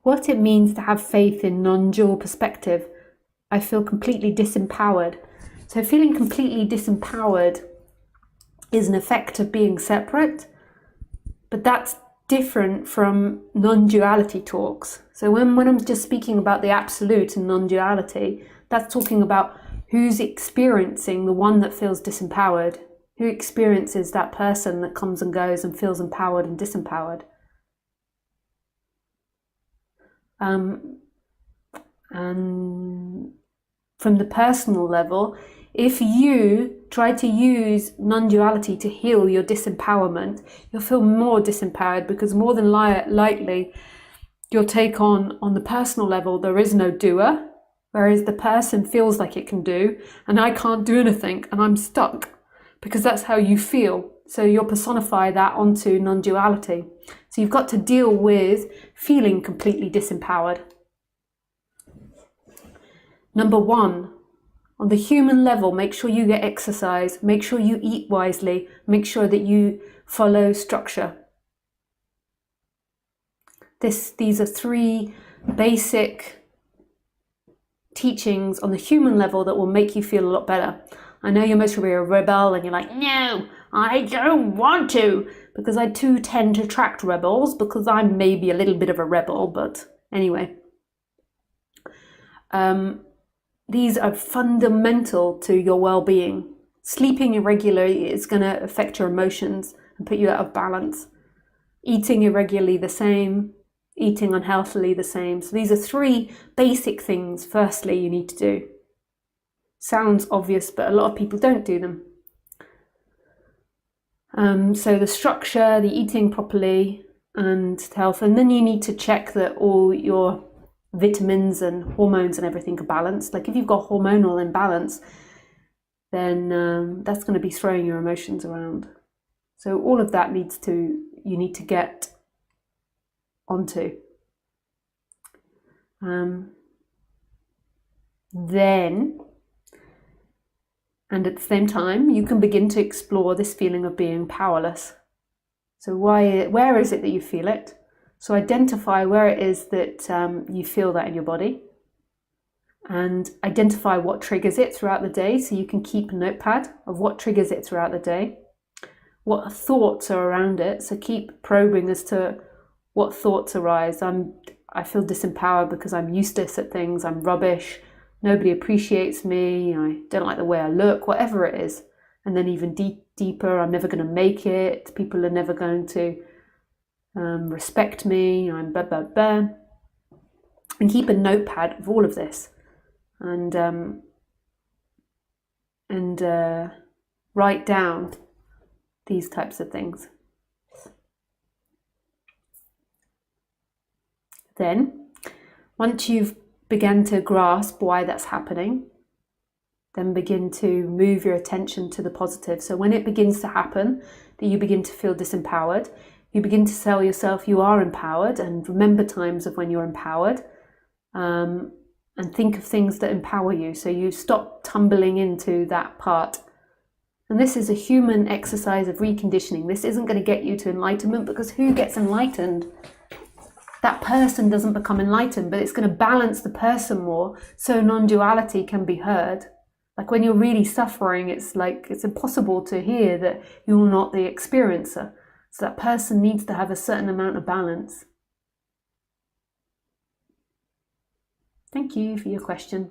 what it means to have faith in non-dual perspective. I feel completely disempowered. So feeling completely disempowered is an effect of being separate, but that's different from non-duality talks. So when I'm just speaking about the absolute and non-duality, that's talking about who's experiencing the one that feels disempowered, who experiences that person that comes and goes and feels empowered and disempowered. And from the personal level, if you try to use non-duality to heal your disempowerment, you'll feel more disempowered, because more than likely you'll take on the personal level, there is no doer, whereas the person feels like it can do, and I can't do anything and I'm stuck, because that's how you feel. So you'll personify that onto non-duality. So you've got to deal with feeling completely disempowered. Number one, on the human level, make sure you get exercise, make sure you eat wisely, make sure that you follow structure. These are three basic teachings on the human level that will make you feel a lot better. I know you're mostly a rebel and you're like, no, I don't want to, because I too tend to attract rebels, because I'm maybe a little bit of a rebel, but anyway. These are fundamental to your well-being. Sleeping irregularly is going to affect your emotions and put you out of balance. Eating irregularly, the same. Eating unhealthily, the same. So these are three basic things, firstly, you need to do. Sounds obvious, but a lot of people don't do them. So the structure, the eating properly, and health. And then you need to check that all your vitamins and hormones and everything are balanced. Like if you've got hormonal imbalance, then that's going to be throwing your emotions around. So all of that you need to get onto. Then, and at the same time, you can begin to explore this feeling of being powerless. So where is it that you feel it? So identify where it is that you feel that in your body, and identify what triggers it throughout the day, so you can keep a notepad of what triggers it throughout the day, what thoughts are around it. So keep probing as to what thoughts arise. I feel disempowered because I'm useless at things, I'm rubbish, nobody appreciates me, I don't like the way I look, whatever it is. And then even deeper, I'm never going to make it, people are never going to respect me, I'm blah blah blah. And keep a notepad of all of this, and write down these types of things. Then, once you've begun to grasp why that's happening, then begin to move your attention to the positive. So when it begins to happen, that you begin to feel disempowered, you begin to tell yourself you are empowered, and remember times of when you're empowered, and think of things that empower you. So you stop tumbling into that part. And this is a human exercise of reconditioning. This isn't going to get you to enlightenment, because who gets enlightened? That person doesn't become enlightened, but it's going to balance the person more so non-duality can be heard. Like when you're really suffering, it's like it's impossible to hear that you're not the experiencer. So that person needs to have a certain amount of balance. Thank you for your question.